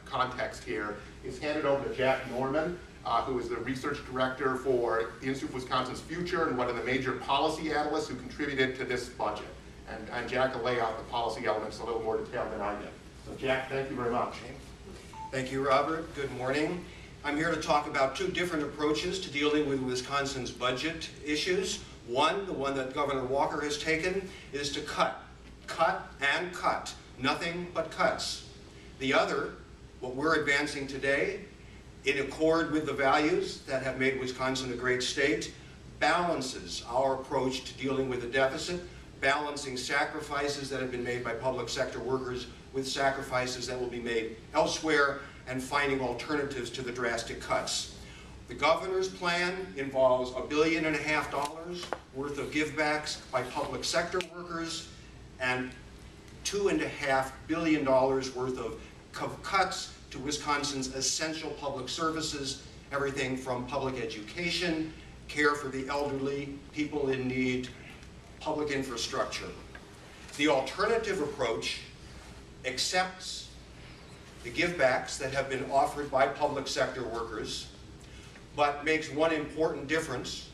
context here, is handed over to Jack Norman, who is the research director for the Institute of Wisconsin's Future and one of the major policy analysts who contributed to this budget. And Jack will lay out the policy elements in a little more detail than I did. So Jack, thank you very much. Thank you, Robert. Good morning. I'm here to talk about two different approaches to dealing with Wisconsin's budget issues. One, the one that Governor Walker has taken, is to cut. Cut and cut. Nothing but cuts. The other, what we're advancing today, in accord with the values that have made Wisconsin a great state, balances our approach to dealing with the deficit, balancing sacrifices that have been made by public sector workers with sacrifices that will be made elsewhere, and finding alternatives to the drastic cuts. The governor's plan involves $1.5 billion worth of givebacks by public sector workers and $2.5 billion worth of cuts to Wisconsin's essential public services, everything from public education, care for the elderly, people in need, public infrastructure. The alternative approach accepts the givebacks that have been offered by public sector workers, but makes one important difference.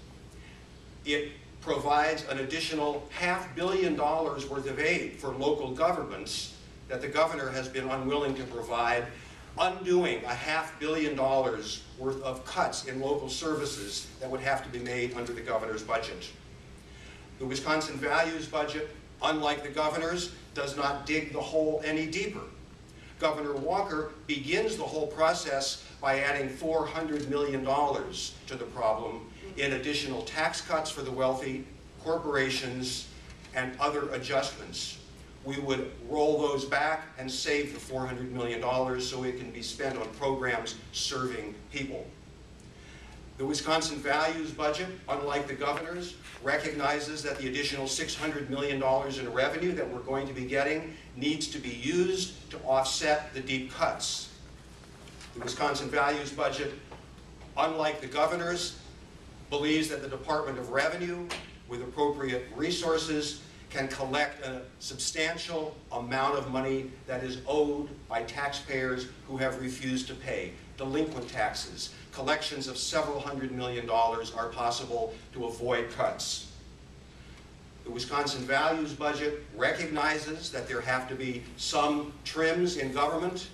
It provides an additional $500 million worth of aid for local governments that the governor has been unwilling to provide, undoing $500 million worth of cuts in local services that would have to be made under the governor's budget. The Wisconsin Values budget, unlike the governor's, does not dig the hole any deeper. Governor Walker begins the whole process by adding $400 million to the problem in additional tax cuts for the wealthy, corporations, and other adjustments. We would roll those back and save the $400 million so it can be spent on programs serving people. The Wisconsin Values budget, unlike the governor's, recognizes that the additional $600 million in revenue that we're going to be getting needs to be used to offset the deep cuts. The Wisconsin Values budget, unlike the governor's, believes that the Department of Revenue, with appropriate resources, can collect a substantial amount of money that is owed by taxpayers who have refused to pay. Delinquent taxes, collections of several $100 million are possible to avoid cuts. The Wisconsin Values budget recognizes that there have to be some trims in government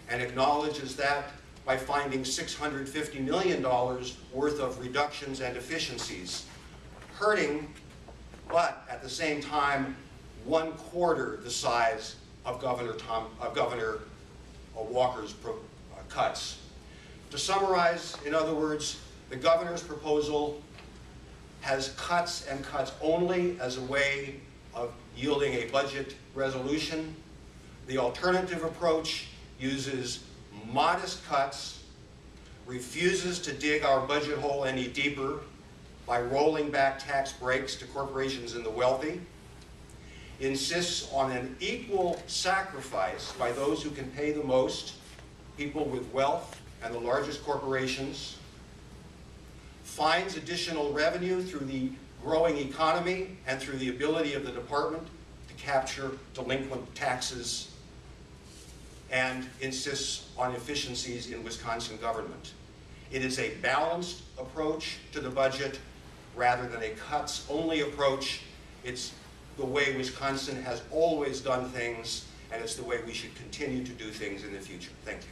and acknowledges that by finding $650 million worth of reductions and efficiencies, hurting, but at the same time, 1/4 the size of Governor Walker's cuts. To summarize, in other words, the governor's proposal has cuts and cuts only as a way of yielding a budget resolution. The alternative approach uses modest cuts, refuses to dig our budget hole any deeper by rolling back tax breaks to corporations and the wealthy, insists on an equal sacrifice by those who can pay the most, people with wealth and the largest corporations, finds additional revenue through the growing economy and through the ability of the department to capture delinquent taxes, and insists on efficiencies in Wisconsin government. It is a balanced approach to the budget rather than a cuts-only approach. It's the way Wisconsin has always done things, and it's the way we should continue to do things in the future. Thank you.